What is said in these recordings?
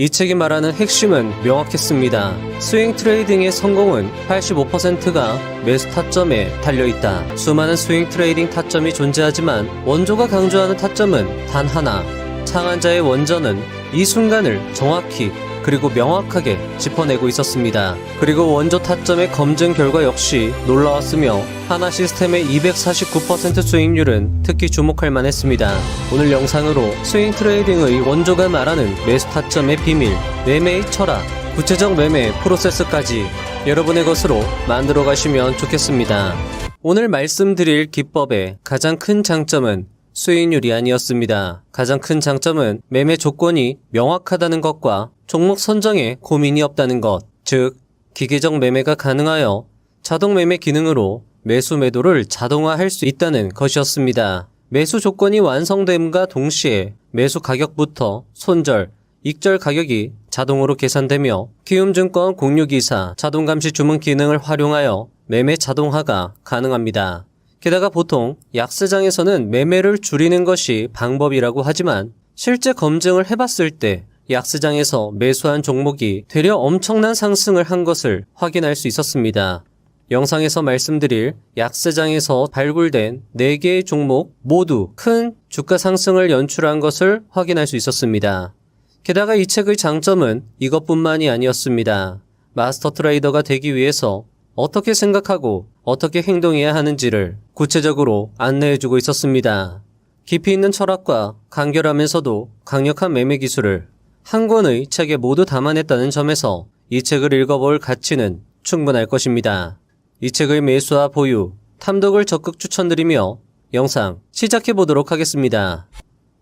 이 책이 말하는 핵심은 명확했습니다. 스윙 트레이딩의 성공은 85%가 매수 타점에 달려있다. 수많은 스윙 트레이딩 타점이 존재하지만 원조가 강조하는 타점은 단 하나. 창안자의 원전은 이 순간을 정확히 그리고 명확하게 짚어내고 있었습니다. 그리고 원조 타점의 검증 결과 역시 놀라웠으며 하나 시스템의 249% 수익률은 특히 주목할 만했습니다. 오늘 영상으로 스윙 트레이딩의 원조가 말하는 매수 타점의 비밀, 매매의 철학, 구체적 매매 프로세스까지 여러분의 것으로 만들어 가시면 좋겠습니다. 오늘 말씀드릴 기법의 가장 큰 장점은 수익률이 아니었습니다. 가장 큰 장점은 매매 조건이 명확하다는 것과 종목 선정에 고민이 없다는 것, 즉 기계적 매매가 가능하여 자동 매매 기능으로 매수 매도를 자동화할 수 있다는 것이었습니다. 매수 조건이 완성됨과 동시에 매수 가격부터 손절, 익절 가격이 자동으로 계산되며 키움증권 0624 자동감시 주문 기능을 활용하여 매매 자동화가 가능합니다. 게다가 보통 약세장에서는 매매를 줄이는 것이 방법이라고 하지만 실제 검증을 해봤을 때 약세장에서 매수한 종목이 되려 엄청난 상승을 한 것을 확인할 수 있었습니다. 영상에서 말씀드릴 약세장에서 발굴된 4개의 종목 모두 큰 주가 상승을 연출한 것을 확인할 수 있었습니다. 게다가 이 책의 장점은 이것뿐만이 아니었습니다. 마스터 트레이더가 되기 위해서 어떻게 생각하고 어떻게 행동해야 하는지를 구체적으로 안내해주고 있었습니다. 깊이 있는 철학과 간결하면서도 강력한 매매 기술을 한 권의 책에 모두 담아냈다는 점에서 이 책을 읽어볼 가치는 충분할 것입니다. 이 책의 매수와 보유, 탐독을 적극 추천드리며 영상 시작해보도록 하겠습니다.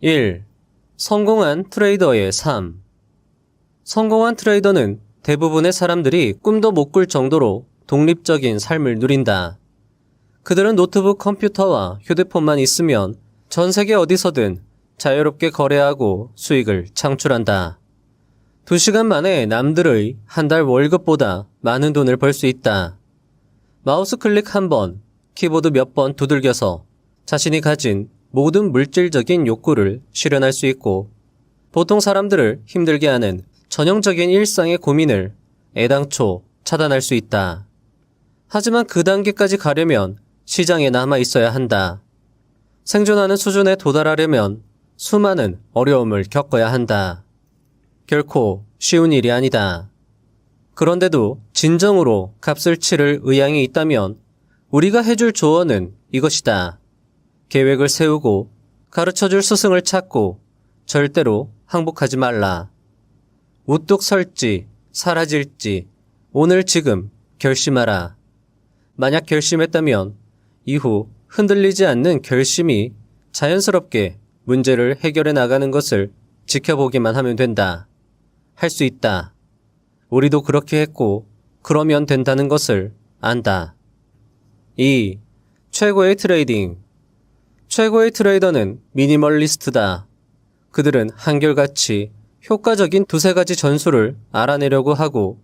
1. 성공한 트레이더의 삶. 성공한 트레이더는 대부분의 사람들이 꿈도 못 꿀 정도로 독립적인 삶을 누린다. 그들은 노트북 컴퓨터와 휴대폰만 있으면 전 세계 어디서든 자유롭게 거래하고 수익을 창출한다. 2시간 만에 남들의 한 달 월급보다 많은 돈을 벌 수 있다. 마우스 클릭 한 번, 키보드 몇 번 두들겨서 자신이 가진 모든 물질적인 욕구를 실현할 수 있고 보통 사람들을 힘들게 하는 전형적인 일상의 고민을 애당초 차단할 수 있다. 하지만 그 단계까지 가려면 시장에 남아 있어야 한다. 생존하는 수준에 도달하려면 수많은 어려움을 겪어야 한다. 결코 쉬운 일이 아니다. 그런데도 진정으로 값을 치를 의향이 있다면 우리가 해줄 조언은 이것이다. 계획을 세우고 가르쳐줄 스승을 찾고 절대로 항복하지 말라. 우뚝 설지 사라질지 오늘 지금 결심하라. 만약 결심했다면 이후 흔들리지 않는 결심이 자연스럽게 문제를 해결해 나가는 것을 지켜보기만 하면 된다. 할 수 있다. 우리도 그렇게 했고 그러면 된다는 것을 안다. 2. 최고의 트레이딩. 최고의 트레이더는 미니멀리스트다. 그들은 한결같이 효과적인 2-3가지 전술을 알아내려고 하고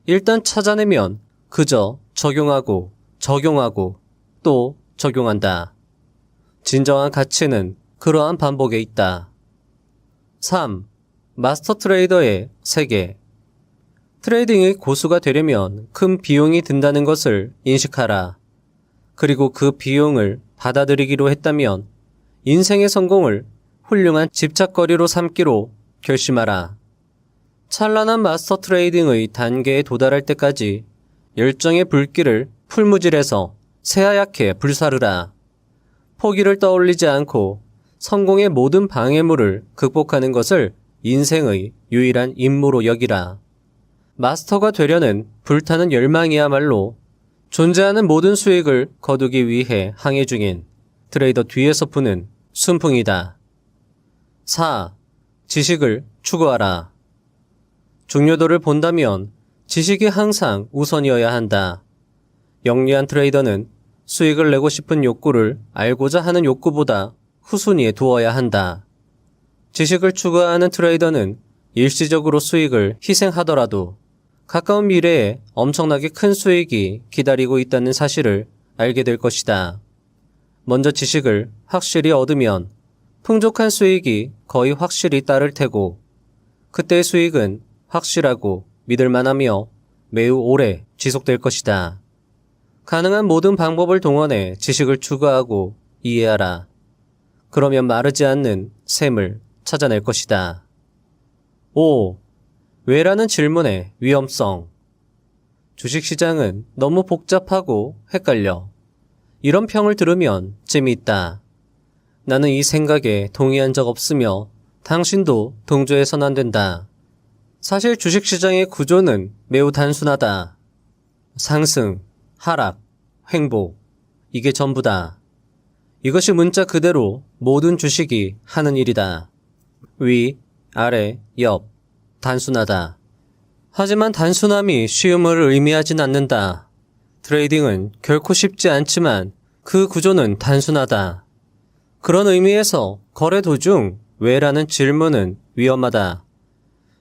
일단 찾아내면 그저 적용하고 또 적용한다. 진정한 가치는 그러한 반복에 있다. 3. 마스터 트레이더의 세계. 트레이딩의 고수가 되려면 큰 비용이 든다는 것을 인식하라. 그리고 그 비용을 받아들이기로 했다면 인생의 성공을 훌륭한 집착거리로 삼기로 결심하라. 찬란한 마스터 트레이딩의 단계에 도달할 때까지 열정의 불길을 풀무질해서 새하얗게 불사르라. 포기를 떠올리지 않고 성공의 모든 방해물을 극복하는 것을 인생의 유일한 임무로 여기라. 마스터가 되려는 불타는 열망이야말로 존재하는 모든 수익을 거두기 위해 항해 중인 트레이더 뒤에서 부는 순풍이다. 4. 지식을 추구하라. 중요도를 본다면 지식이 항상 우선이어야 한다. 영리한 트레이더는 수익을 내고 싶은 욕구를 알고자 하는 욕구보다 후순위에 두어야 한다. 지식을 추구하는 트레이더는 일시적으로 수익을 희생하더라도 가까운 미래에 엄청나게 큰 수익이 기다리고 있다는 사실을 알게 될 것이다. 먼저 지식을 확실히 얻으면 풍족한 수익이 거의 확실히 따를 테고 그때의 수익은 확실하고 믿을만하며 매우 오래 지속될 것이다. 가능한 모든 방법을 동원해 지식을 추구하고 이해하라. 그러면 마르지 않는 샘을 찾아낼 것이다. 5. 왜라는 질문의 위험성. 주식시장은 너무 복잡하고 헷갈려. 이런 평을 들으면 재미있다. 나는 이 생각에 동의한 적 없으며 당신도 동조해선 안 된다. 사실 주식시장의 구조는 매우 단순하다. 상승, 하락, 횡보. 이게 전부다. 이것이 문자 그대로 모든 주식이 하는 일이다. 위, 아래, 옆. 단순하다. 하지만 단순함이 쉬움을 의미하진 않는다. 트레이딩은 결코 쉽지 않지만 그 구조는 단순하다. 그런 의미에서 거래 도중 왜라는 질문은 위험하다.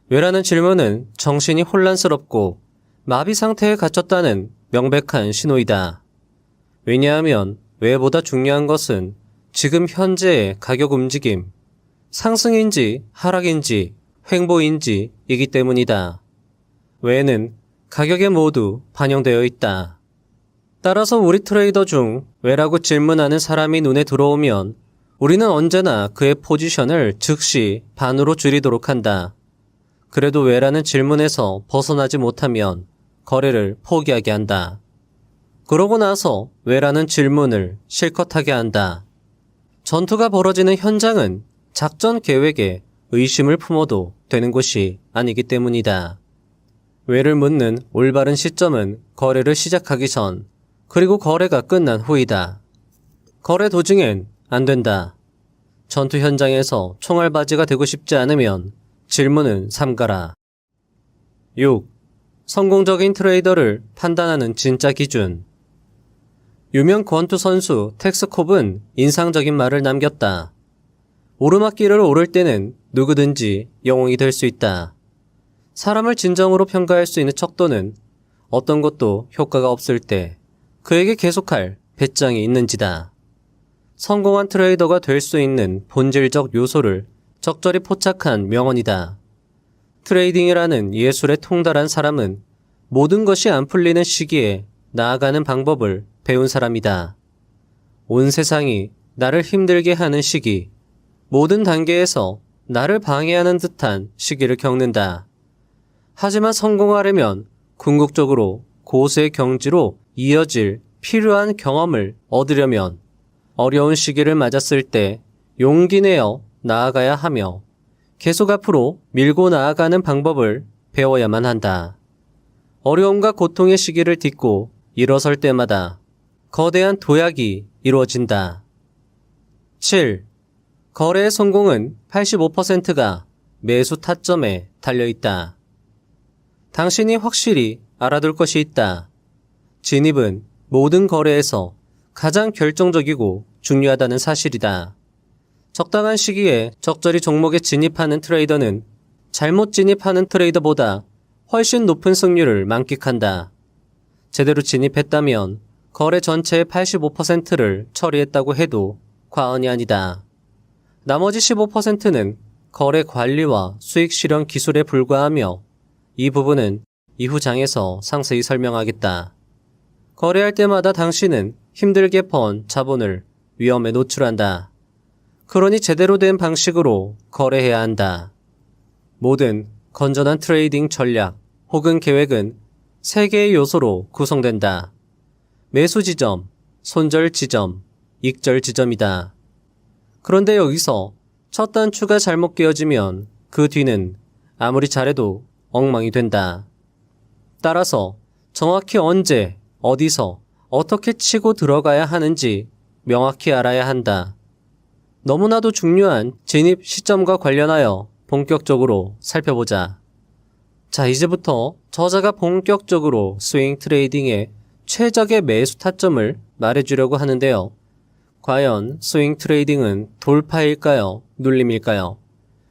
왜라는 질문은 정신이 혼란스럽고 마비 상태에 갇혔다는 명백한 신호이다. 왜냐하면 왜보다 중요한 것은 지금 현재의 가격 움직임, 상승인지 하락인지 횡보인지 이기 때문이다. 왜는 가격에 모두 반영되어 있다. 따라서 우리 트레이더 중 왜라고 질문하는 사람이 눈에 들어오면 우리는 언제나 그의 포지션을 즉시 반으로 줄이도록 한다. 그래도 왜라는 질문에서 벗어나지 못하면 거래를 포기하게 한다. 그러고 나서 왜라는 질문을 실컷 하게 한다. 전투가 벌어지는 현장은 작전 계획에 의심을 품어도 되는 곳이 아니기 때문이다. 왜를 묻는 올바른 시점은 거래를 시작하기 전, 그리고 거래가 끝난 후이다. 거래 도중엔 안 된다. 전투 현장에서 총알바지가 되고 싶지 않으면 질문은 삼가라. 6. 성공적인 트레이더를 판단하는 진짜 기준. 유명 권투 선수 텍스콥은 인상적인 말을 남겼다. 오르막길을 오를 때는 누구든지 영웅이 될 수 있다. 사람을 진정으로 평가할 수 있는 척도는 어떤 것도 효과가 없을 때 그에게 계속할 배짱이 있는지다. 성공한 트레이더가 될 수 있는 본질적 요소를 적절히 포착한 명언이다. 트레이딩이라는 예술에 통달한 사람은 모든 것이 안 풀리는 시기에 나아가는 방법을 배운 사람이다. 온 세상이 나를 힘들게 하는 시기, 모든 단계에서 나를 방해하는 듯한 시기를 겪는다. 하지만 성공하려면 궁극적으로 고수의 경지로 이어질 필요한 경험을 얻으려면 어려운 시기를 맞았을 때 용기 내어 나아가야 하며 계속 앞으로 밀고 나아가는 방법을 배워야만 한다. 어려움과 고통의 시기를 딛고 일어설 때마다 거대한 도약이 이루어진다. 7. 거래의 성공은 85%가 매수 타점에 달려있다. 당신이 확실히 알아둘 것이 있다. 진입은 모든 거래에서 가장 결정적이고 중요하다는 사실이다. 적당한 시기에 적절히 종목에 진입하는 트레이더는 잘못 진입하는 트레이더보다 훨씬 높은 승률을 만끽한다. 제대로 진입했다면 거래 전체의 85%를 처리했다고 해도 과언이 아니다. 나머지 15%는 거래 관리와 수익 실현 기술에 불과하며 이 부분은 이후 장에서 상세히 설명하겠다. 거래할 때마다 당신은 힘들게 번 자본을 위험에 노출한다. 그러니 제대로 된 방식으로 거래해야 한다. 모든 건전한 트레이딩 전략 혹은 계획은 3개의 요소로 구성된다. 매수 지점, 손절 지점, 익절 지점이다. 그런데 여기서 첫 단추가 잘못 끼어지면 그 뒤는 아무리 잘해도 엉망이 된다. 따라서 정확히 언제, 어디서, 어떻게 치고 들어가야 하는지 명확히 알아야 한다. 너무나도 중요한 진입 시점과 관련하여 본격적으로 살펴보자. 자, 이제부터 저자가 본격적으로 스윙 트레이딩의 최적의 매수 타점을 말해주려고 하는데요. 과연 스윙 트레이딩은 돌파일까요? 눌림일까요?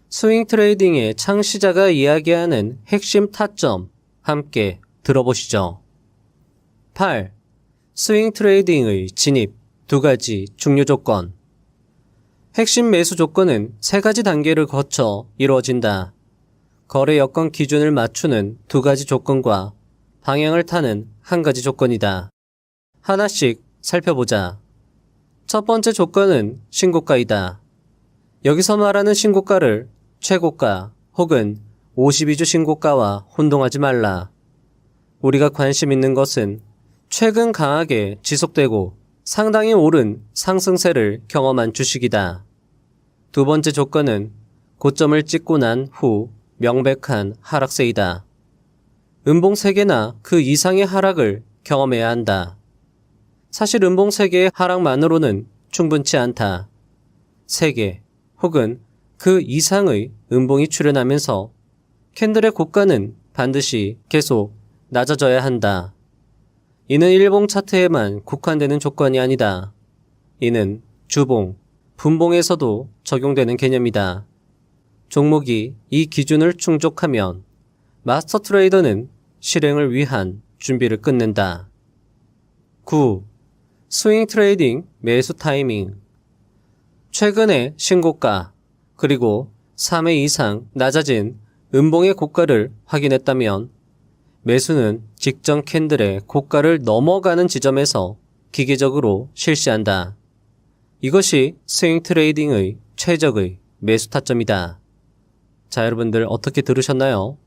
스윙 트레이딩의 창시자가 이야기하는 핵심 타점 함께 들어보시죠. 8. 스윙 트레이딩의 진입 2가지 중요 조건. 핵심 매수 조건은 3가지 단계를 거쳐 이루어진다. 거래 여건 기준을 맞추는 2가지 조건과 방향을 타는 1가지 조건이다. 하나씩 살펴보자. 첫 번째 조건은 신고가이다. 여기서 말하는 신고가를 최고가 혹은 52주 신고가와 혼동하지 말라. 우리가 관심 있는 것은 최근 강하게 지속되고 상당히 오른 상승세를 경험한 주식이다. 두 번째 조건은 고점을 찍고 난 후 명백한 하락세이다. 음봉 3개나 그 이상의 하락을 경험해야 한다. 사실 음봉 3개의 하락만으로는 충분치 않다. 3개 혹은 그 이상의 음봉이 출현하면서 캔들의 고가는 반드시 계속 낮아져야 한다. 이는 일봉 차트에만 국한되는 조건이 아니다. 이는 주봉, 분봉에서도 적용되는 개념이다. 종목이 이 기준을 충족하면 마스터 트레이더는 실행을 위한 준비를 끝낸다. 9. 스윙 트레이딩 매수 타이밍. 최근의 신고가 그리고 3회 이상 낮아진 음봉의 고가를 확인했다면 매수는 직전 캔들의 고가를 넘어가는 지점에서 기계적으로 실시한다. 이것이 스윙 트레이딩의 최적의 매수 타점이다. 자, 여러분들 어떻게 들으셨나요?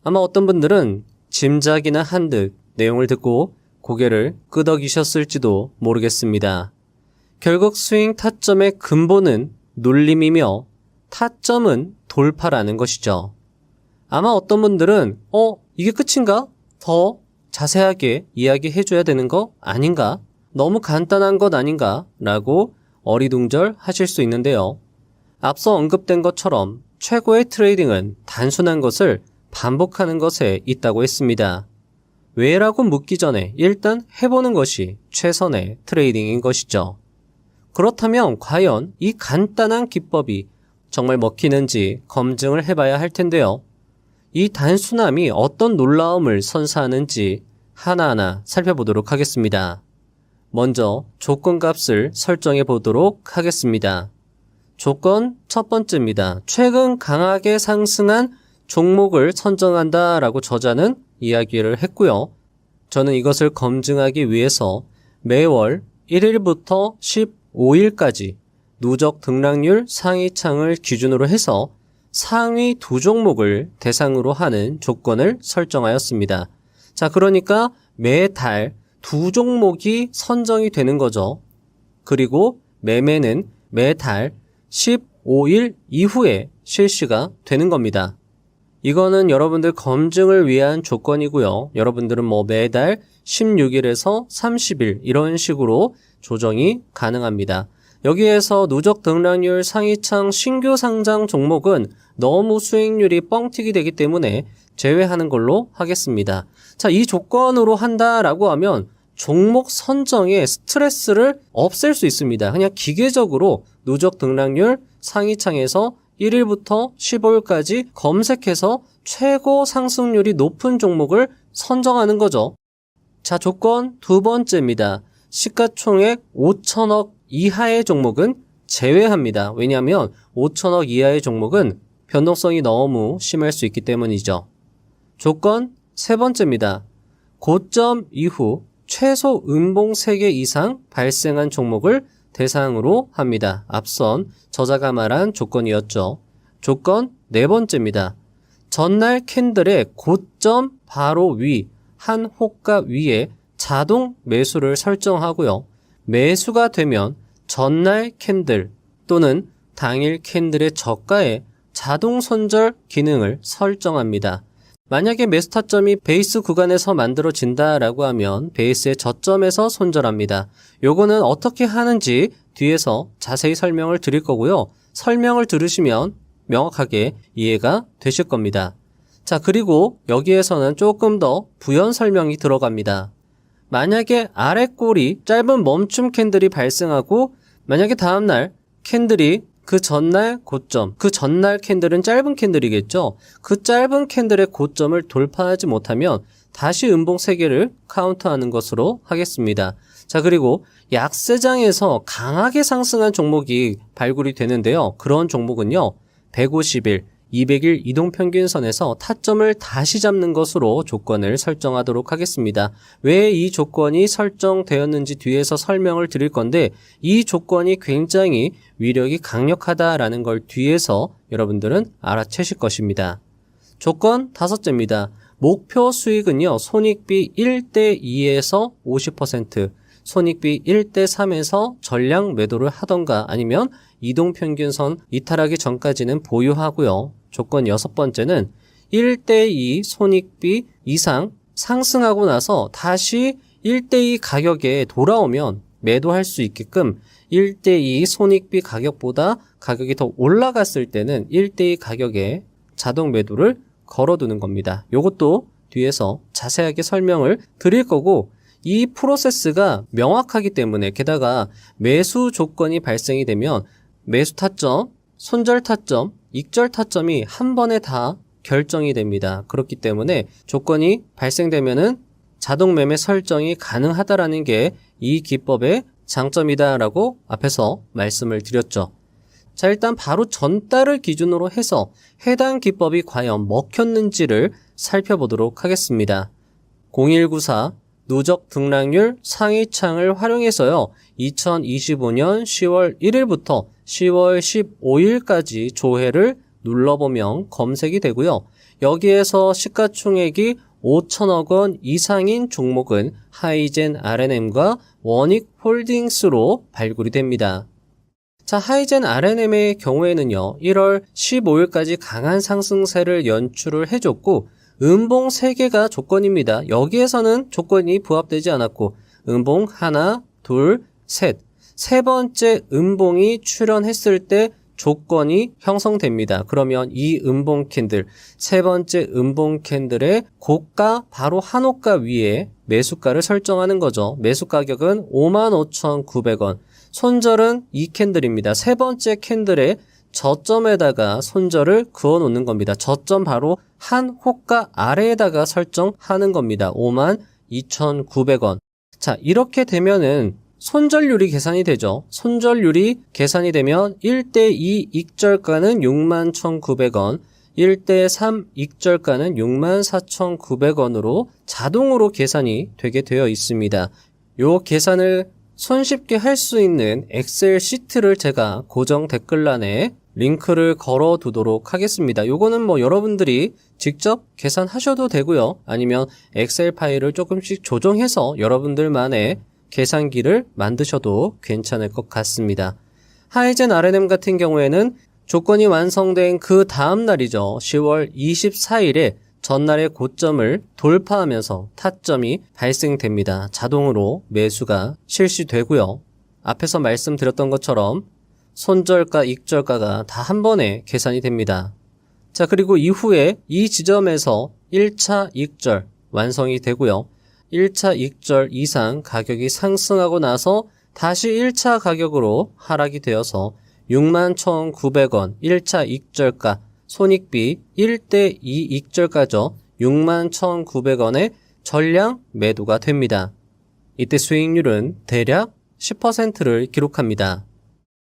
아마 어떤 분들은 짐작이나 한 듯 내용을 듣고 고개를 끄덕이셨을지도 모르겠습니다. 결국 스윙 타점의 근본은 눌림이며 타점은 돌파라는 것이죠. 아마 어떤 분들은 이게 끝인가? 더 자세하게 이야기해줘야 되는 거 아닌가? 너무 간단한 것 아닌가? 라고 어리둥절 하실 수 있는데요. 앞서 언급된 것처럼 최고의 트레이딩은 단순한 것을 반복하는 것에 있다고 했습니다. 왜라고 묻기 전에 일단 해보는 것이 최선의 트레이딩인 것이죠. 그렇다면 과연 이 간단한 기법이 정말 먹히는지 검증을 해봐야 할 텐데요. 이 단순함이 어떤 놀라움을 선사하는지 하나하나 살펴보도록 하겠습니다. 먼저 조건값을 설정해 보도록 하겠습니다. 조건 첫 번째입니다. 최근 강하게 상승한 종목을 선정한다 라고 저자는 이야기를 했고요. 저는 이것을 검증하기 위해서 매월 1일부터 15일까지 누적 등락률 상위창을 기준으로 해서 상위 2종목을 대상으로 하는 조건을 설정하였습니다. 자, 그러니까 매달 2종목이 선정이 되는 거죠. 그리고 매매는 매달 15일 이후에 실시가 되는 겁니다. 이거는 여러분들 검증을 위한 조건이고요. 여러분들은 매달 16일에서 30일 이런 식으로 조정이 가능합니다. 여기에서 누적 등락률 상위창 신규 상장 종목은 너무 수익률이 뻥튀기 되기 때문에 제외하는 걸로 하겠습니다. 자, 이 조건으로 한다라고 하면 종목 선정에 스트레스를 없앨 수 있습니다. 그냥 기계적으로 누적 등락률 상위창에서 1일부터 15일까지 검색해서 최고 상승률이 높은 종목을 선정하는 거죠. 자, 조건 두 번째입니다. 시가총액 5천억 이하의 종목은 제외합니다. 왜냐하면 5천억 이하의 종목은 변동성이 너무 심할 수 있기 때문이죠. 조건 세 번째입니다. 고점 이후 최소 음봉 3개 이상 발생한 종목을 대상으로 합니다. 앞선 저자가 말한 조건이었죠. 조건 네 번째입니다. 전날 캔들의 고점 바로 위, 한 호가 위에 자동 매수를 설정하고요. 매수가 되면 전날 캔들 또는 당일 캔들의 저가에 자동 손절 기능을 설정합니다. 만약에 매수 타점이 베이스 구간에서 만들어진다라고 하면 베이스의 저점에서 손절합니다. 요거는 어떻게 하는지 뒤에서 자세히 설명을 드릴 거고요. 설명을 들으시면 명확하게 이해가 되실 겁니다. 자, 그리고 여기에서는 조금 더 부연 설명이 들어갑니다. 만약에 아래 꼬리 짧은 멈춤 캔들이 발생하고 만약에 다음날 캔들이 그 전날 고점, 그 전날 캔들은 짧은 캔들이겠죠. 그 짧은 캔들의 고점을 돌파하지 못하면 다시 음봉 3개를 카운트하는 것으로 하겠습니다. 자, 그리고 약세장에서 강하게 상승한 종목이 발굴이 되는데요. 그런 종목은요. 150일, 200일 이동평균선에서 타점을 다시 잡는 것으로 조건을 설정하도록 하겠습니다. 왜 이 조건이 설정되었는지 뒤에서 설명을 드릴 건데 이 조건이 굉장히 위력이 강력하다라는 걸 뒤에서 여러분들은 알아채실 것입니다. 조건 5제입니다. 목표 수익은요, 손익비 1대2에서 50%, 손익비 1대3에서 전량 매도를 하던가 아니면 이동평균선 이탈하기 전까지는 보유하고요. 조건 6번째는 1대2 손익비 이상 상승하고 나서 다시 1대2 가격에 돌아오면 매도할 수 있게끔 1대2 손익비 가격보다 가격이 더 올라갔을 때는 1대2 가격에 자동 매도를 걸어두는 겁니다. 이것도 뒤에서 자세하게 설명을 드릴 거고 이 프로세스가 명확하기 때문에 게다가 매수 조건이 발생이 되면 매수 타점, 손절 타점, 익절 타점이 한 번에 다 결정이 됩니다. 그렇기 때문에 조건이 발생되면은 자동 매매 설정이 가능하다라는 게 이 기법의 장점이다라고 앞에서 말씀을 드렸죠. 자, 일단 바로 전달을 기준으로 해서 해당 기법이 과연 먹혔는지를 살펴보도록 하겠습니다. 0194 누적 등락률 상위창을 활용해서요. 2025년 10월 1일부터 10월 15일까지 조회를 눌러보면 검색이 되고요. 여기에서 시가총액이 5천억 원 이상인 종목은 하이젠 R&M과 원익홀딩스로 발굴이 됩니다. 자, 하이젠 R&M의 경우에는요. 1월 15일까지 강한 상승세를 연출을 해줬고 음봉 3개가 조건입니다. 여기에서는 조건이 부합되지 않았고 음봉 하나, 둘, 셋. 세 번째 음봉이 출현했을 때 조건이 형성됩니다. 그러면 이 음봉 캔들, 세 번째 음봉 캔들의 고가 바로 한 호가 위에 매수가를 설정하는 거죠. 매수 가격은 55,900원. 손절은 이 캔들입니다. 세 번째 캔들의 저점에다가 손절을 그어 놓는 겁니다. 저점 바로 한 호가 아래에다가 설정하는 겁니다. 52,900원. 자, 이렇게 되면은 손절률이 계산이 되죠. 손절률이 계산이 되면 1대2 익절가는 61,900원, 1대3 익절가는 64,900원으로 자동으로 계산이 되게 되어 있습니다. 요 계산을 손쉽게 할 수 있는 엑셀 시트를 제가 고정 댓글란에 링크를 걸어 두도록 하겠습니다. 요거는 뭐 여러분들이 직접 계산하셔도 되고요. 아니면 엑셀 파일을 조금씩 조정해서 여러분들만의 계산기를 만드셔도 괜찮을 것 같습니다. 하이젠 R&M 같은 경우에는 조건이 완성된 그 다음 날이죠. 10월 24일에 전날의 고점을 돌파하면서 타점이 발생됩니다. 자동으로 매수가 실시되고요. 앞에서 말씀드렸던 것처럼 손절가, 익절가가 다 한 번에 계산이 됩니다. 자, 그리고 이후에 이 지점에서 1차 익절 완성이 되고요. 1차 익절 이상 가격이 상승하고 나서 다시 1차 가격으로 하락이 되어서 61,900원 1차 익절가 손익비 1대2 익절가죠. 61,900원에 전량 매도가 됩니다. 이때 수익률은 대략 10%를 기록합니다.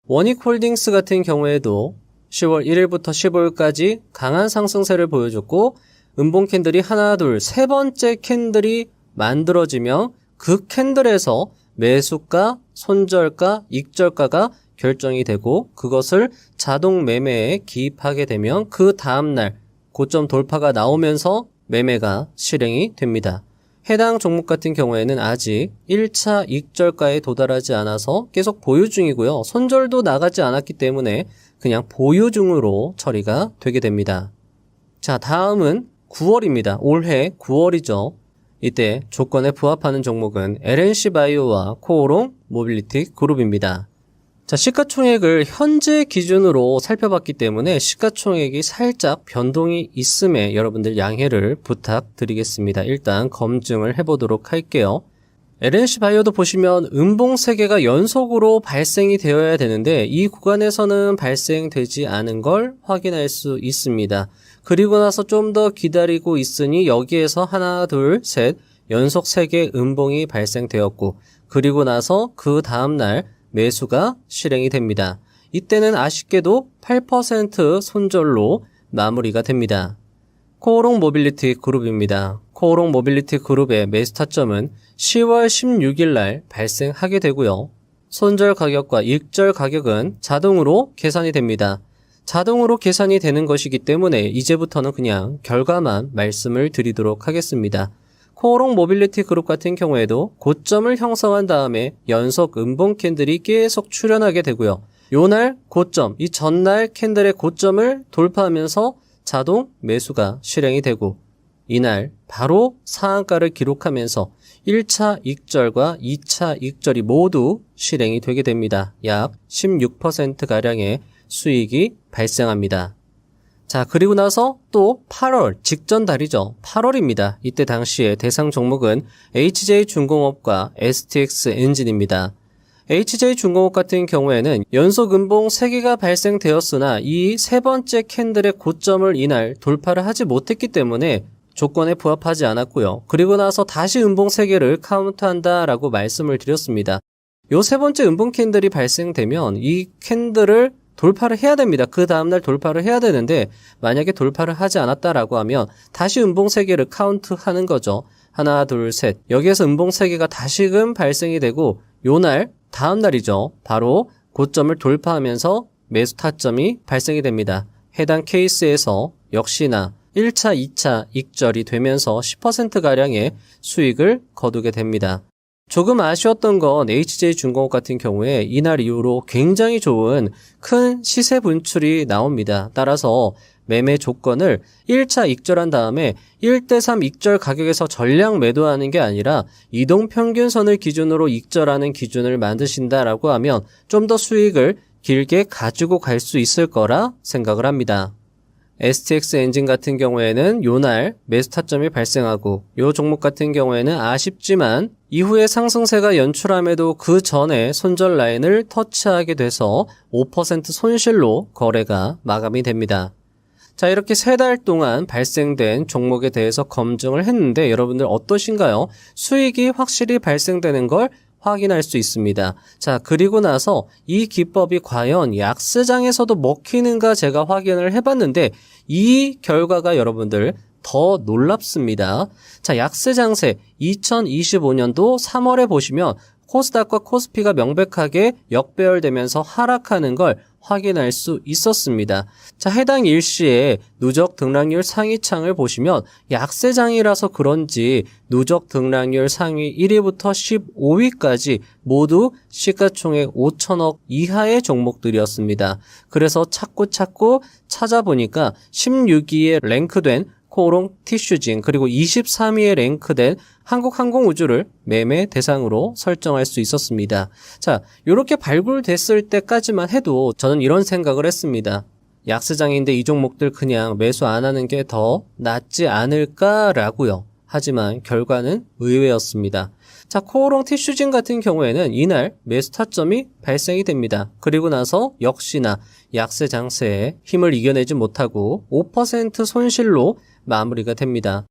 원익홀딩스 같은 경우에도 10월 1일부터 15일까지 강한 상승세를 보여줬고 음봉 캔들이 하나, 둘, 세 번째 캔들이 만들어지면 그 캔들에서 매수가, 손절가, 익절가가 결정이 되고 그것을 자동 매매에 기입하게 되면 그 다음날 고점 돌파가 나오면서 매매가 실행이 됩니다. 해당 종목 같은 경우에는 아직 1차 익절가에 도달하지 않아서 계속 보유 중이고요. 손절도 나가지 않았기 때문에 그냥 보유 중으로 처리가 되게 됩니다. 자, 다음은 9월입니다. 올해 9월이죠. 이때 조건에 부합하는 종목은 LNC바이오와 코오롱 모빌리티 그룹입니다. 자, 시가총액을 현재 기준으로 살펴봤기 때문에 시가총액이 살짝 변동이 있음에 여러분들 양해를 부탁드리겠습니다. 일단 검증을 해보도록 할게요. LNC바이오도 보시면 음봉 3개가 연속으로 발생이 되어야 되는데 이 구간에서는 발생되지 않은 걸 확인할 수 있습니다. 그리고 나서 좀 더 기다리고 있으니 여기에서 하나, 둘, 셋 연속 3개 음봉이 발생되었고 그리고 나서 그 다음날 매수가 실행이 됩니다. 이때는 아쉽게도 8% 손절로 마무리가 됩니다. 코오롱 모빌리티 그룹입니다. 코오롱 모빌리티 그룹의 매수 타점은 10월 16일 날 발생하게 되고요. 손절 가격과 익절 가격은 자동으로 계산이 됩니다. 자동으로 계산이 되는 것이기 때문에 이제부터는 그냥 결과만 말씀을 드리도록 하겠습니다. 코오롱 모빌리티 그룹 같은 경우에도 고점을 형성한 다음에 연속 음봉 캔들이 계속 출현하게 되고요. 요날 고점, 이 전날 캔들의 고점을 돌파하면서 자동 매수가 실행이 되고 이날 바로 상한가를 기록하면서 1차 익절과 2차 익절이 모두 실행이 되게 됩니다. 약 16%가량의 수익이 발생합니다. 자, 그리고 나서 또 8월 직전 달이죠. 8월입니다. 이때 당시에 대상 종목은 HJ중공업과 STX 엔진입니다. HJ중공업 같은 경우에는 연속 음봉 3개가 발생되었으나 이 세 번째 캔들의 고점을 이날 돌파를 하지 못했기 때문에 조건에 부합하지 않았고요. 그리고 나서 다시 음봉 3개를 카운트한다라고 말씀을 드렸습니다. 요 세 번째 음봉 캔들이 발생되면 이 캔들을 돌파를 해야 됩니다. 그 다음날 돌파를 해야 되는데 만약에 돌파를 하지 않았다라고 하면 다시 음봉 3개를 카운트하는 거죠. 하나, 둘, 셋. 여기에서 음봉 3개가 다시금 발생이 되고 요날 다음 날이죠. 바로 고점을 돌파하면서 매수 타점이 발생이 됩니다. 해당 케이스에서 역시나 1차, 2차 익절이 되면서 10%가량의 수익을 거두게 됩니다. 조금 아쉬웠던 건 HJ중공업 같은 경우에 이날 이후로 굉장히 좋은 큰 시세 분출이 나옵니다. 따라서 매매 조건을 1차 익절한 다음에 1대3 익절 가격에서 전량 매도하는 게 아니라 이동평균선을 기준으로 익절하는 기준을 만드신다라고 하면 좀 더 수익을 길게 가지고 갈 수 있을 거라 생각을 합니다. STX 엔진 같은 경우에는 요날 매수 타점이 발생하고 요 종목 같은 경우에는 아쉽지만 이후에 상승세가 연출함에도 그 전에 손절 라인을 터치하게 돼서 5% 손실로 거래가 마감이 됩니다. 자, 이렇게 3달 동안 발생된 종목에 대해서 검증을 했는데 여러분들 어떠신가요? 수익이 확실히 발생되는 걸 확인할 수 있습니다. 자, 그리고 나서 이 기법이 과연 약세장에서도 먹히는가 제가 확인을 해봤는데 이 결과가 여러분들 더 놀랍습니다. 자, 약세장세 2025년도 3월에 보시면 코스닥과 코스피가 명백하게 역배열되면서 하락하는 걸 확인할 수 있었습니다. 자, 해당 일시에 누적 등락률 상위창을 보시면 약세장이라서 그런지 누적 등락률 상위 1위부터 15위까지 모두 시가총액 5천억 이하의 종목들이었습니다. 그래서 찾고 찾아보니까 16위에 랭크된 코오롱 티슈진 그리고 23위에 랭크된 한국항공우주를 매매 대상으로 설정할 수 있었습니다. 자, 이렇게 발굴됐을 때까지만 해도 저는 이런 생각을 했습니다. 약세장인데 이 종목들 그냥 매수 안 하는 게 더 낫지 않을까라고요. 하지만 결과는 의외였습니다. 자, 코오롱 티슈진 같은 경우에는 이날 매수 타점이 발생이 됩니다. 그리고 나서 역시나 약세 장세에 힘을 이겨내지 못하고 5% 손실로 마무리가 됩니다.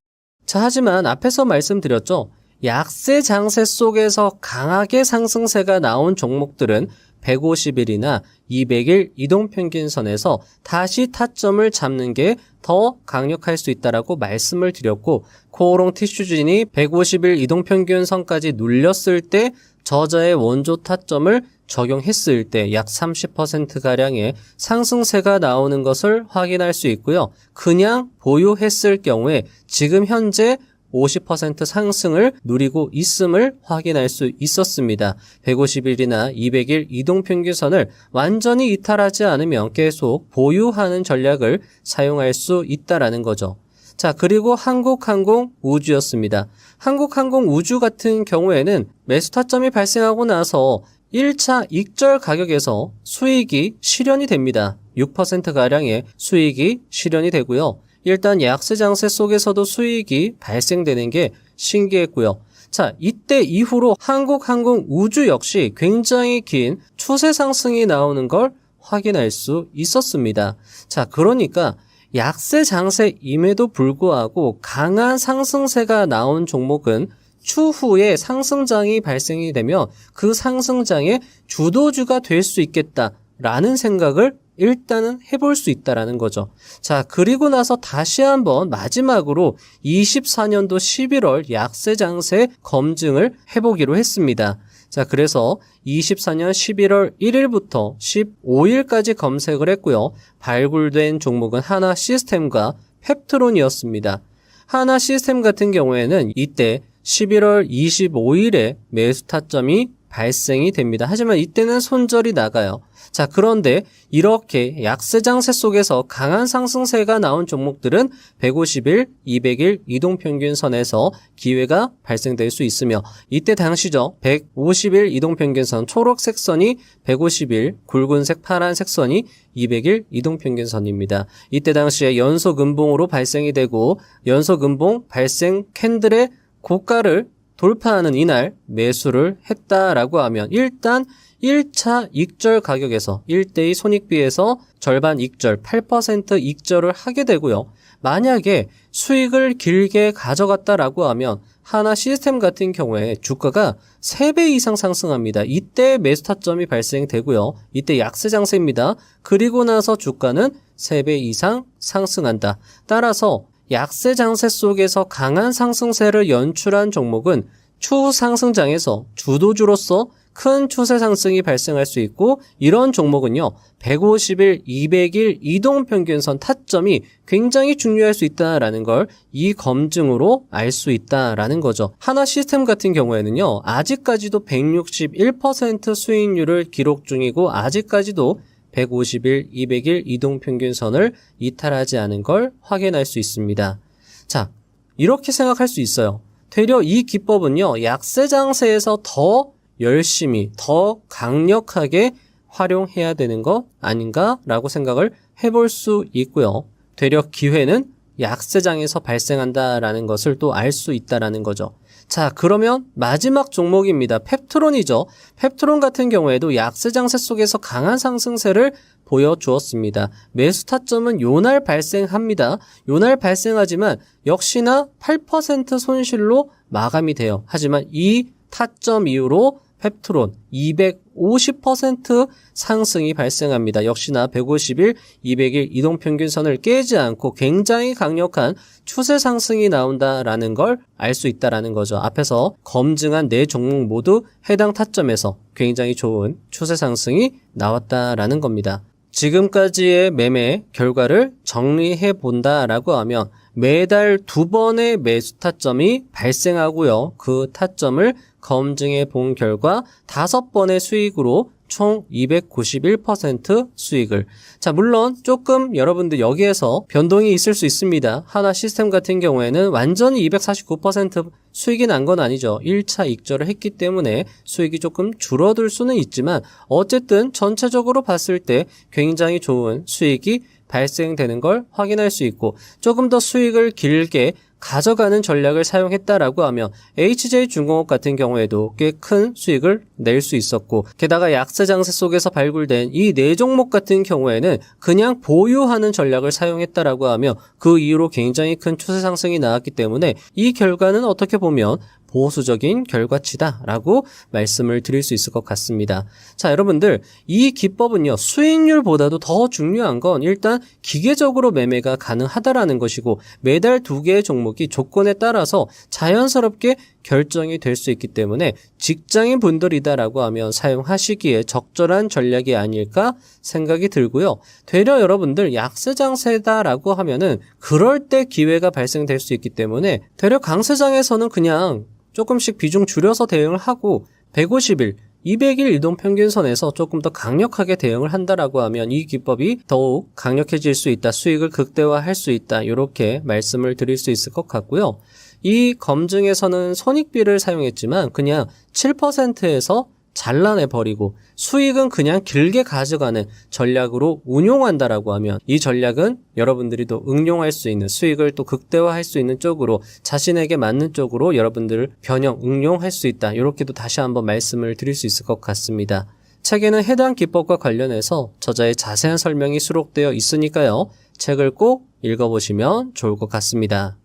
자, 하지만 앞에서 말씀드렸죠. 약세 장세 속에서 강하게 상승세가 나온 종목들은 150일이나 200일 이동평균선에서 다시 타점을 잡는 게 더 강력할 수 있다라고 말씀을 드렸고 코오롱 티슈진이 150일 이동평균선까지 눌렸을 때 저자의 원조 타점을 적용했을 때 약 30%가량의 상승세가 나오는 것을 확인할 수 있고요. 그냥 보유했을 경우에 지금 현재 50% 상승을 누리고 있음을 확인할 수 있었습니다. 150일이나 200일 이동평균선을 완전히 이탈하지 않으면 계속 보유하는 전략을 사용할 수 있다라는 거죠. 자, 그리고 한국항공우주였습니다. 한국항공우주 같은 경우에는 매수 타점이 발생하고 나서 1차 익절 가격에서 수익이 실현이 됩니다. 6%가량의 수익이 실현이 되고요. 일단 약세 장세 속에서도 수익이 발생되는 게 신기했고요. 자, 이때 이후로 한국항공우주 역시 굉장히 긴 추세 상승이 나오는 걸 확인할 수 있었습니다. 자, 그러니까 약세 장세임에도 불구하고 강한 상승세가 나온 종목은 추후에 상승장이 발생이 되면 그 상승장의 주도주가 될 수 있겠다라는 생각을 일단은 해볼 수 있다라는 거죠. 자, 그리고 나서 다시 한번 마지막으로 24년도 11월 약세 장세 검증을 해보기로 했습니다. 자, 그래서 24년 11월 1일부터 15일까지 검색을 했고요. 발굴된 종목은 하나 시스템과 펩트론이었습니다. 하나 시스템 같은 경우에는 이때 11월 25일에 매수 타점이 발생이 됩니다. 하지만 이때는 손절이 나가요. 자, 그런데 이렇게 약세 장세 속에서 강한 상승세가 나온 종목들은 150일, 200일 이동평균선에서 기회가 발생될 수 있으며 이때 당시죠. 150일 이동평균선 초록색 선이 150일, 굵은색 파란색 선이 200일 이동평균선입니다. 이때 당시에 연속음봉으로 발생이 되고 연속음봉 발생 캔들의 고가를 돌파하는 이날 매수를 했다라고 하면 일단 1차 익절 가격에서 1대2 손익비에서 절반 익절, 8% 익절을 하게 되고요. 만약에 수익을 길게 가져갔다라고 하면 하나 시스템 같은 경우에 주가가 3배 이상 상승합니다. 이때 매수 타점이 발생되고요. 이때 약세 장세입니다. 그리고 나서 주가는 3배 이상 상승한다. 따라서 약세 장세 속에서 강한 상승세를 연출한 종목은 추상승장에서 주도주로서 큰 추세 상승이 발생할 수 있고 이런 종목은요 150일, 200일 이동평균선 타점이 굉장히 중요할 수 있다라는 걸 이 검증으로 알 수 있다라는 거죠. 하나 시스템 같은 경우에는요 아직까지도 161% 수익률을 기록 중이고 아직까지도 150일, 200일 이동평균선을 이탈하지 않은 걸 확인할 수 있습니다. 자, 이렇게 생각할 수 있어요. 되려 이 기법은요 약세 장세에서 더 열심히 더 강력하게 활용해야 되는 것 아닌가라고 생각을 해볼 수 있고요. 되려 기회는 약세장에서 발생한다라는 것을 또 알 수 있다라는 거죠. 자, 그러면 마지막 종목입니다. 펩트론이죠. 펩트론 같은 경우에도 약세 장세 속에서 강한 상승세를 보여주었습니다. 매수 타점은 요날 발생합니다. 요날 발생하지만 역시나 8% 손실로 마감이 돼요. 하지만 이 타점 이후로 펩트론 250% 상승이 발생합니다. 역시나 150일, 200일 이동평균선을 깨지 않고 굉장히 강력한 추세 상승이 나온다라는 걸 알 수 있다라는 거죠. 앞에서 검증한 4종목 모두 해당 타점에서 굉장히 좋은 추세 상승이 나왔다라는 겁니다. 지금까지의 매매 결과를 정리해 본다라고 하면 매달 2번의 매수 타점이 발생하고요. 그 타점을 검증해 본 결과 5번의 수익으로 총 291% 수익을. 자, 물론 조금 여러분들 여기에서 변동이 있을 수 있습니다. 하나 시스템 같은 경우에는 완전히 249% 수익이 난 건 아니죠. 1차 익절을 했기 때문에 수익이 조금 줄어들 수는 있지만 어쨌든 전체적으로 봤을 때 굉장히 좋은 수익이 발생되는 걸 확인할 수 있고 조금 더 수익을 길게 가져가는 전략을 사용했다라고 하면 HJ중공업 같은 경우에도 꽤 큰 수익을 낼 수 있었고 게다가 약세 장세 속에서 발굴된 이 4종목 같은 경우에는 그냥 보유하는 전략을 사용했다라고 하면 그 이후로 굉장히 큰 추세 상승이 나왔기 때문에 이 결과는 어떻게 보면 보수적인 결과치다라고 말씀을 드릴 수 있을 것 같습니다. 자, 여러분들 이 기법은요 수익률보다도 더 중요한 건 일단 기계적으로 매매가 가능하다라는 것이고 매달 2개의 종목이 조건에 따라서 자연스럽게 결정이 될 수 있기 때문에 직장인 분들이다라고 하면 사용하시기에 적절한 전략이 아닐까 생각이 들고요. 되려 여러분들 약세 장세다라고 하면은 그럴 때 기회가 발생될 수 있기 때문에 되려 강세장에서는 그냥 조금씩 비중 줄여서 대응을 하고 150일, 200일 이동평균선에서 조금 더 강력하게 대응을 한다라고 하면 이 기법이 더욱 강력해질 수 있다. 수익을 극대화할 수 있다. 이렇게 말씀을 드릴 수 있을 것 같고요. 이 검증에서는 손익비를 사용했지만 그냥 7%에서 잘라내버리고 수익은 그냥 길게 가져가는 전략으로 운용한다라고 하면 이 전략은 여러분들이 또 응용할 수 있는 수익을 또 극대화할 수 있는 쪽으로 자신에게 맞는 쪽으로 여러분들을 변형, 응용할 수 있다. 이렇게도 다시 한번 말씀을 드릴 수 있을 것 같습니다. 책에는 해당 기법과 관련해서 저자의 자세한 설명이 수록되어 있으니까요. 책을 꼭 읽어보시면 좋을 것 같습니다.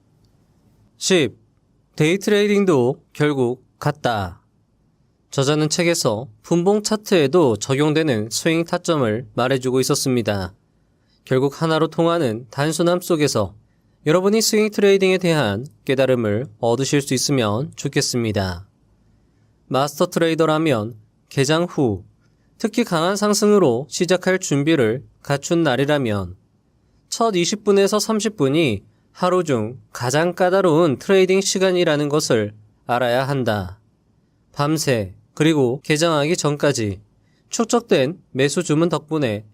10. 데이트레이딩도 결국 같다. 저자는 책에서 분봉 차트에도 적용되는 스윙 타점을 말해주고 있었습니다. 결국 하나로 통하는 단순함 속에서 여러분이 스윙 트레이딩에 대한 깨달음을 얻으실 수 있으면 좋겠습니다. 마스터 트레이더라면 개장 후 특히 강한 상승으로 시작할 준비를 갖춘 날이라면 첫 20분에서 30분이 하루 중 가장 까다로운 트레이딩 시간이라는 것을 알아야 한다. 밤새 그리고 개장하기 전까지 축적된 매수 주문 덕분에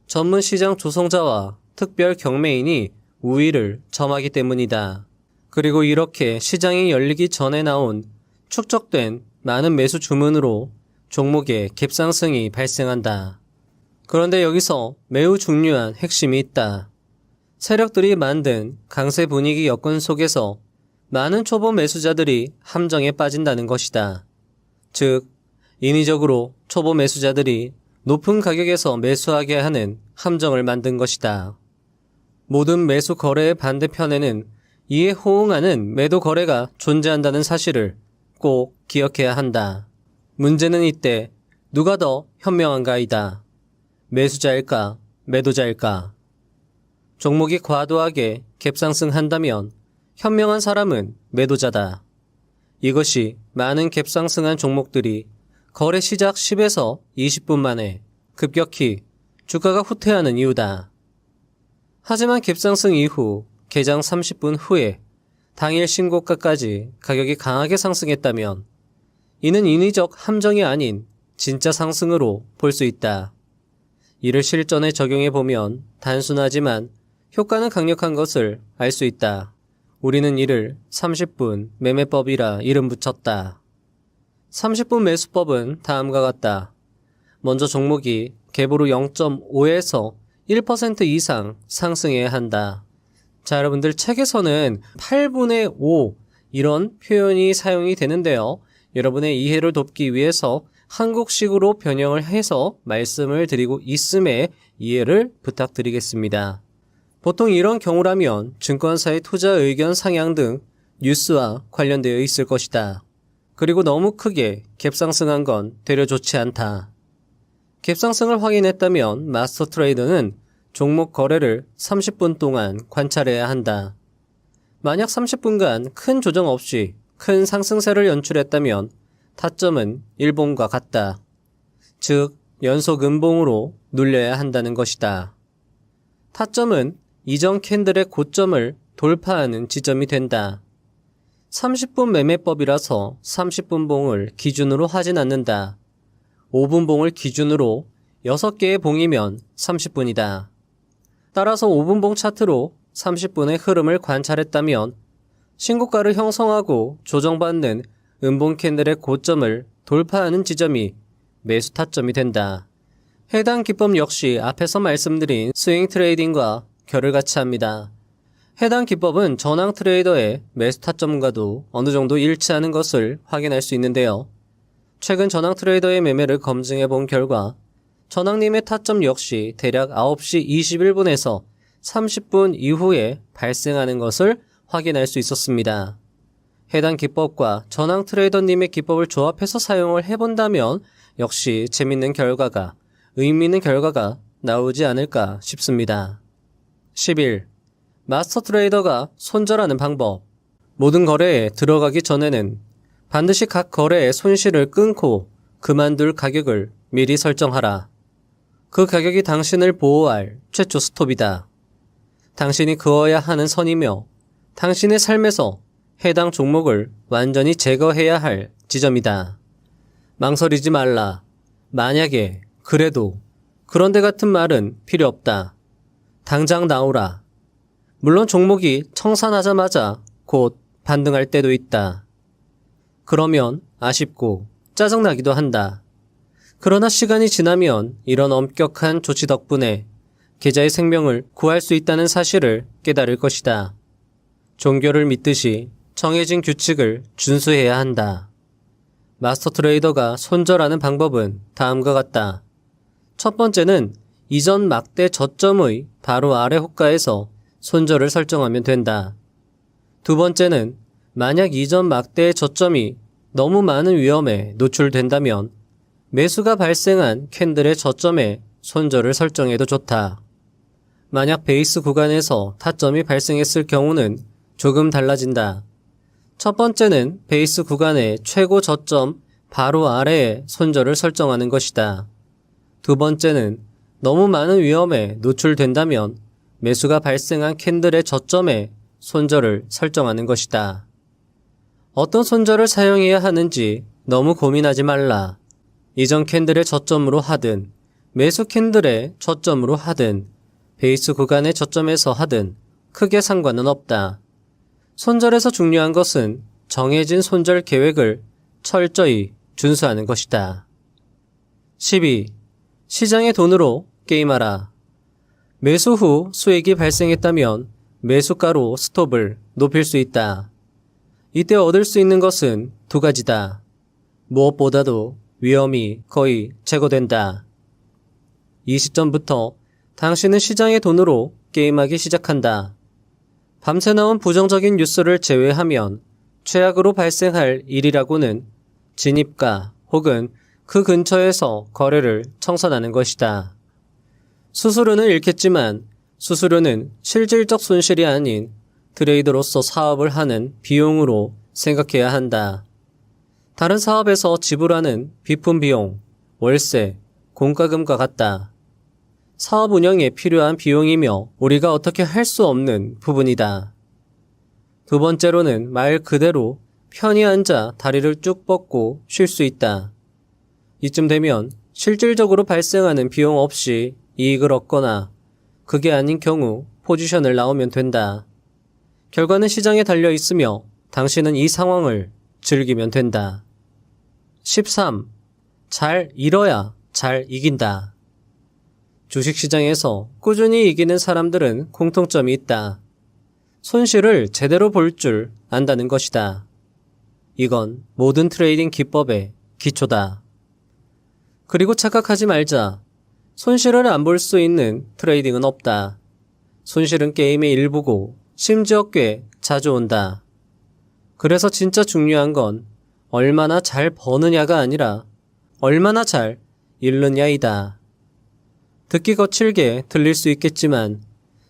전문 시장 조성자와 특별 경매인이 우위를 점하기 때문이다. 그리고 이렇게 시장이 열리기 전에 나온 축적된 많은 매수 주문으로 종목의 갭상승이 발생한다. 그런데 여기서 매우 중요한 핵심이 있다. 세력들이 만든 강세 분위기 여건 속에서 많은 초보 매수자들이 함정에 빠진다는 것이다. 즉, 인위적으로 초보 매수자들이 높은 가격에서 매수하게 하는 함정을 만든 것이다. 모든 매수 거래의 반대편에는 이에 호응하는 매도 거래가 존재한다는 사실을 꼭 기억해야 한다. 문제는 이때 누가 더 현명한가이다. 매수자일까, 매도자일까? 종목이 과도하게 갭상승한다면 현명한 사람은 매도자다. 이것이 많은 갭상승한 종목들이 거래 시작 10에서 20분 만에 급격히 주가가 후퇴하는 이유다. 하지만 갭상승 이후 개장 30분 후에 당일 신고가까지 가격이 강하게 상승했다면 이는 인위적 함정이 아닌 진짜 상승으로 볼 수 있다. 이를 실전에 적용해 보면 단순하지만 효과는 강력한 것을 알 수 있다. 우리는 이를 30분 매매법이라 이름 붙였다. 30분 매수법은 다음과 같다. 먼저 종목이 갭으로 0.5에서 1% 이상 상승해야 한다. 자, 여러분들 책에서는 8분의 5 이런 표현이 사용이 되는데요. 여러분의 이해를 돕기 위해서 한국식으로 변형을 해서 말씀을 드리고 있음에 이해를 부탁드리겠습니다. 보통 이런 경우라면 증권사의 투자 의견 상향 등 뉴스와 관련되어 있을 것이다. 그리고 너무 크게 갭상승한 건 되려 좋지 않다. 갭상승을 확인했다면 마스터 트레이더는 종목 거래를 30분 동안 관찰해야 한다. 만약 30분간 큰 조정 없이 큰 상승세를 연출했다면 타점은 일봉과 같다. 즉, 연속 음봉으로 눌려야 한다는 것이다. 타점은 이전 캔들의 고점을 돌파하는 지점이 된다. 30분 매매법이라서 30분 봉을 기준으로 하진 않는다. 5분 봉을 기준으로 6개의 봉이면 30분이다. 따라서 5분 봉 차트로 30분의 흐름을 관찰했다면 신고가를 형성하고 조정받는 음봉 캔들의 고점을 돌파하는 지점이 매수 타점이 된다. 해당 기법 역시 앞에서 말씀드린 스윙 트레이딩과 결을 같이 합니다. 해당 기법은 전황 트레이더의 매수 타점과도 어느 정도 일치하는 것을 확인할 수 있는데요. 최근 전황 트레이더의 매매를 검증해 본 결과 전황님의 타점 역시 대략 9시 21분에서 30분 이후에 발생하는 것을 확인할 수 있었습니다. 해당 기법과 전황 트레이더님의 기법을 조합해서 사용을 해본다면 역시 재밌는 결과가, 의미 있는 결과가 나오지 않을까 싶습니다. 11. 마스터 트레이더가 손절하는 방법. 모든 거래에 들어가기 전에는 반드시 각 거래의 손실을 끊고 그만둘 가격을 미리 설정하라. 그 가격이 당신을 보호할 최초 스톱이다. 당신이 그어야 하는 선이며 당신의 삶에서 해당 종목을 완전히 제거해야 할 지점이다. 망설이지 말라. 만약에, 그래도, 그런데 같은 말은 필요 없다. 당장 나오라. 물론 종목이 청산하자마자 곧 반등할 때도 있다. 그러면 아쉽고 짜증나기도 한다. 그러나 시간이 지나면 이런 엄격한 조치 덕분에 계좌의 생명을 구할 수 있다는 사실을 깨달을 것이다. 종교를 믿듯이 정해진 규칙을 준수해야 한다. 마스터 트레이더가 손절하는 방법은 다음과 같다. 첫 번째는 이전 막대 저점의 바로 아래 호가에서 손절을 설정하면 된다. 두 번째는 만약 이전 막대의 저점이 너무 많은 위험에 노출된다면 매수가 발생한 캔들의 저점에 손절을 설정해도 좋다. 만약 베이스 구간에서 타점이 발생했을 경우는 조금 달라진다. 첫 번째는 베이스 구간의 최고 저점 바로 아래에 손절을 설정하는 것이다. 두 번째는 너무 많은 위험에 노출된다면 매수가 발생한 캔들의 저점에 손절을 설정하는 것이다. 어떤 손절을 사용해야 하는지 너무 고민하지 말라. 이전 캔들의 저점으로 하든 매수 캔들의 저점으로 하든 베이스 구간의 저점에서 하든 크게 상관은 없다. 손절에서 중요한 것은 정해진 손절 계획을 철저히 준수하는 것이다. 12. 시장의 돈으로 게임하라. 매수 후 수익이 발생했다면 매수가로 스톱을 높일 수 있다. 이때 얻을 수 있는 것은 두 가지다. 무엇보다도 위험이 거의 제거된다. 이 시점부터 당신은 시장의 돈으로 게임하기 시작한다. 밤새 나온 부정적인 뉴스를 제외하면 최악으로 발생할 일이라고는 진입가 혹은 그 근처에서 거래를 청산하는 것이다. 수수료는 잃겠지만 수수료는 실질적 손실이 아닌 트레이더로서 사업을 하는 비용으로 생각해야 한다. 다른 사업에서 지불하는 비품 비용, 월세, 공과금과 같다. 사업 운영에 필요한 비용이며 우리가 어떻게 할 수 없는 부분이다. 두 번째로는 말 그대로 편히 앉아 다리를 쭉 뻗고 쉴 수 있다. 이쯤 되면 실질적으로 발생하는 비용 없이 이익을 얻거나 그게 아닌 경우 포지션을 나오면 된다. 결과는 시장에 달려 있으며 당신은 이 상황을 즐기면 된다. 13. 잘 잃어야 잘 이긴다. 주식시장에서 꾸준히 이기는 사람들은 공통점이 있다. 손실을 제대로 볼 줄 안다는 것이다. 이건 모든 트레이딩 기법의 기초다. 그리고 착각하지 말자. 손실을 안 볼 수 있는 트레이딩은 없다. 손실은 게임의 일부고 심지어 꽤 자주 온다. 그래서 진짜 중요한 건 얼마나 잘 버느냐가 아니라 얼마나 잘 잃느냐이다. 듣기 거칠게 들릴 수 있겠지만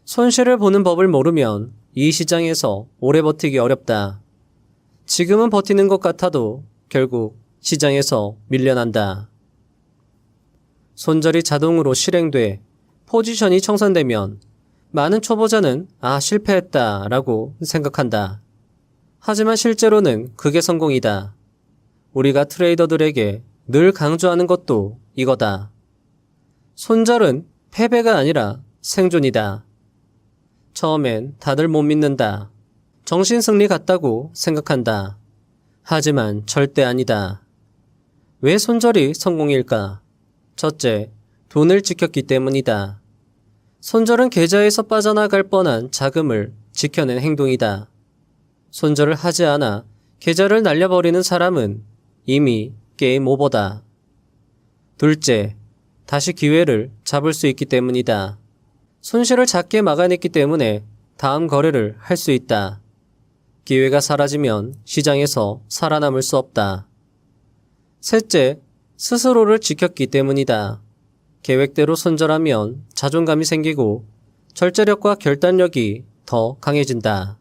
손실을 보는 법을 모르면 이 시장에서 오래 버티기 어렵다. 지금은 버티는 것 같아도 결국 시장에서 밀려난다. 손절이 자동으로 실행돼 포지션이 청산되면 많은 초보자는 실패했다 라고 생각한다. 하지만 실제로는 그게 성공이다. 우리가 트레이더들에게 늘 강조하는 것도 이거다. 손절은 패배가 아니라 생존이다. 처음엔 다들 못 믿는다. 정신승리 같다고 생각한다. 하지만 절대 아니다. 왜 손절이 성공일까? 첫째, 돈을 지켰기 때문이다. 손절은 계좌에서 빠져나갈 뻔한 자금을 지켜낸 행동이다. 손절을 하지 않아 계좌를 날려버리는 사람은 이미 게임 오버다. 둘째, 다시 기회를 잡을 수 있기 때문이다. 손실을 작게 막아냈기 때문에 다음 거래를 할 수 있다. 기회가 사라지면 시장에서 살아남을 수 없다. 셋째, 스스로를 지켰기 때문이다. 계획대로 손절하면 자존감이 생기고 절제력과 결단력이 더 강해진다.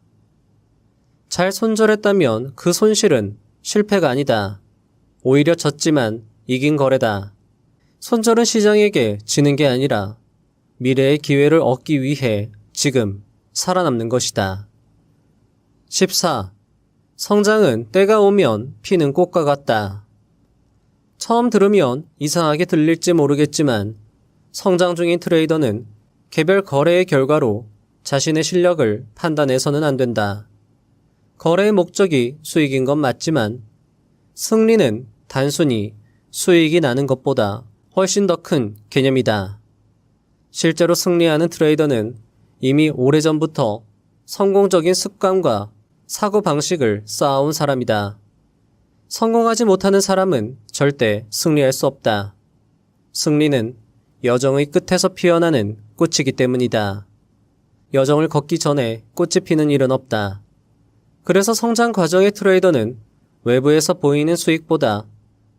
잘 손절했다면 그 손실은 실패가 아니다. 오히려 졌지만 이긴 거래다. 손절은 시장에게 지는 게 아니라 미래의 기회를 얻기 위해 지금 살아남는 것이다. 14. 성장은 때가 오면 피는 꽃과 같다. 처음 들으면 이상하게 들릴지 모르겠지만 성장 중인 트레이더는 개별 거래의 결과로 자신의 실력을 판단해서는 안 된다. 거래의 목적이 수익인 건 맞지만 승리는 단순히 수익이 나는 것보다 훨씬 더 큰 개념이다. 실제로 승리하는 트레이더는 이미 오래전부터 성공적인 습관과 사고방식을 쌓아온 사람이다. 성공하지 못하는 사람은 절대 승리할 수 없다. 승리는 여정의 끝에서 피어나는 꽃이기 때문이다. 여정을 걷기 전에 꽃이 피는 일은 없다. 그래서 성장 과정의 트레이더는 외부에서 보이는 수익보다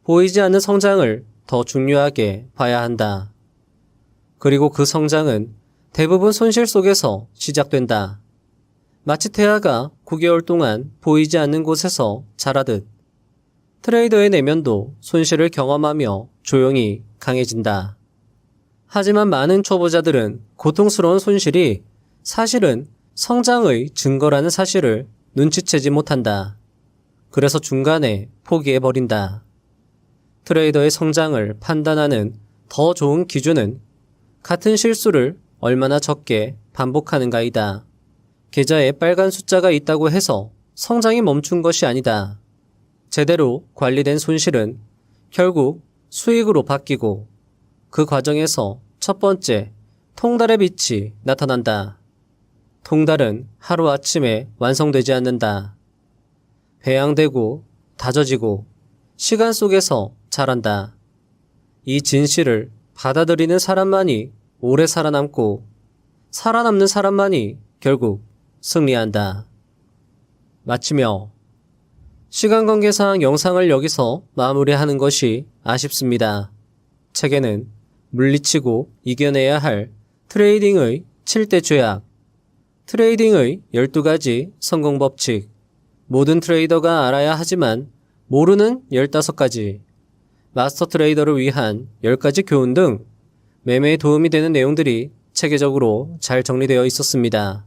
보이지 않는 성장을 더 중요하게 봐야 한다. 그리고 그 성장은 대부분 손실 속에서 시작된다. 마치 태아가 9개월 동안 보이지 않는 곳에서 자라듯 트레이더의 내면도 손실을 경험하며 조용히 강해진다. 하지만 많은 초보자들은 고통스러운 손실이 사실은 성장의 증거라는 사실을 눈치채지 못한다. 그래서 중간에 포기해버린다. 트레이더의 성장을 판단하는 더 좋은 기준은 같은 실수를 얼마나 적게 반복하는가이다. 계좌에 빨간 숫자가 있다고 해서 성장이 멈춘 것이 아니다. 제대로 관리된 손실은 결국 수익으로 바뀌고 그 과정에서 첫 번째 통달의 빛이 나타난다. 통달은 하루아침에 완성되지 않는다. 배양되고 다져지고 시간 속에서 자란다. 이 진실을 받아들이는 사람만이 오래 살아남고 살아남는 사람만이 결국 승리한다. 마치며 시간 관계상 영상을 여기서 마무리하는 것이 아쉽습니다. 책에는 물리치고 이겨내야 할 트레이딩의 7대 죄악, 트레이딩의 12가지 성공 법칙, 모든 트레이더가 알아야 하지만 모르는 15가지, 마스터 트레이더를 위한 10가지 교훈 등 매매에 도움이 되는 내용들이 체계적으로 잘 정리되어 있었습니다.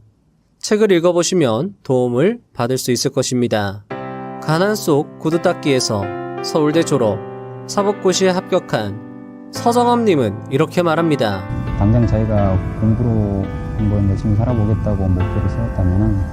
책을 읽어보시면 도움을 받을 수 있을 것입니다. 가난 속 구두 닦기에서 서울대 졸업, 사법고시에 합격한 서정엄님은 이렇게 말합니다. 당장 자기가 공부로 한번 열심히 살아보겠다고 목표를 세웠다면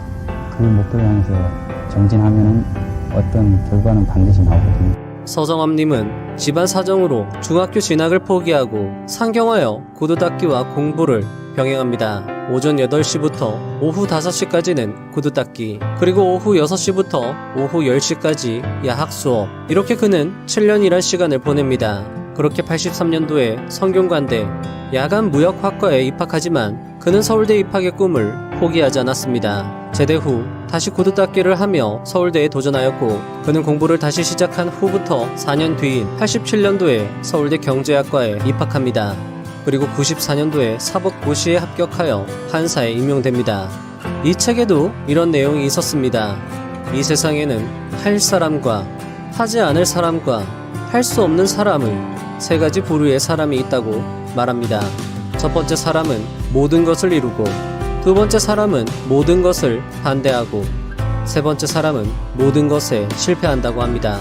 그 목표를 향해서 정진하면 어떤 결과는 반드시 나오거든요. 서정엄님은 집안 사정으로 중학교 진학을 포기하고 상경하여 구두 닦기와 공부를 병행합니다. 오전 8시부터 오후 5시까지는 구두 닦기, 그리고 오후 6시부터 오후 10시까지 야학 수업. 이렇게 그는 7년 일한 시간을 보냅니다. 그렇게 83년도에 성균관대 야간 무역학과에 입학하지만 그는 서울대 입학의 꿈을 포기하지 않았습니다. 제대 후 다시 구두 닦기를 하며 서울대에 도전하였고 그는 공부를 다시 시작한 후부터 4년 뒤인 87년도에 서울대 경제학과에 입학합니다. 그리고 94년도에 사법고시에 합격하여 판사에 임용됩니다. 이 책에도 이런 내용이 있었습니다. 이 세상에는 할 사람과 하지 않을 사람과 할 수 없는 사람의 3가지 부류의 사람이 있다고 말합니다. 첫 번째 사람은 모든 것을 이루고, 두 번째 사람은 모든 것을 반대하고, 세 번째 사람은 모든 것에 실패한다고 합니다.